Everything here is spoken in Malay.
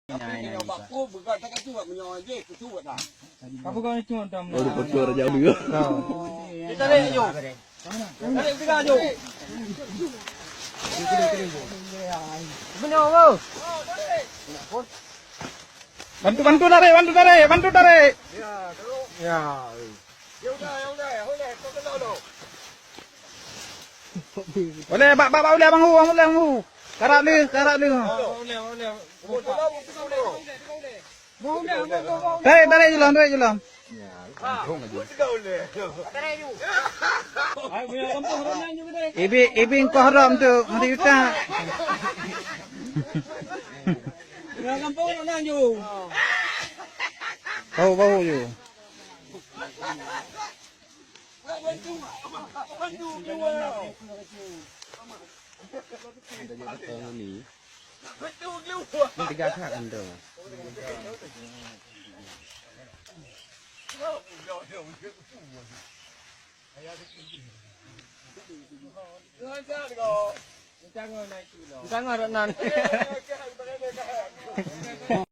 Aku bukan tak kacau menyawa je, kacau dah. Apa kau ni cuma tam? Baru pecah jauh juga. Kita ni jom. Tarik tengah jom. Menyawa. Bantu tarik. Ya. Ya udah. Kau kena dulu. Boleh, boleh bang Hu. Karak ni. Boleh. Tarik julam. Ibi kau haram tu mesti kita. Nak kampung nak ju. Bau je. Bantu jiwa. Bantu jiwa. Ini 3 kak anda. Jangan nak nan.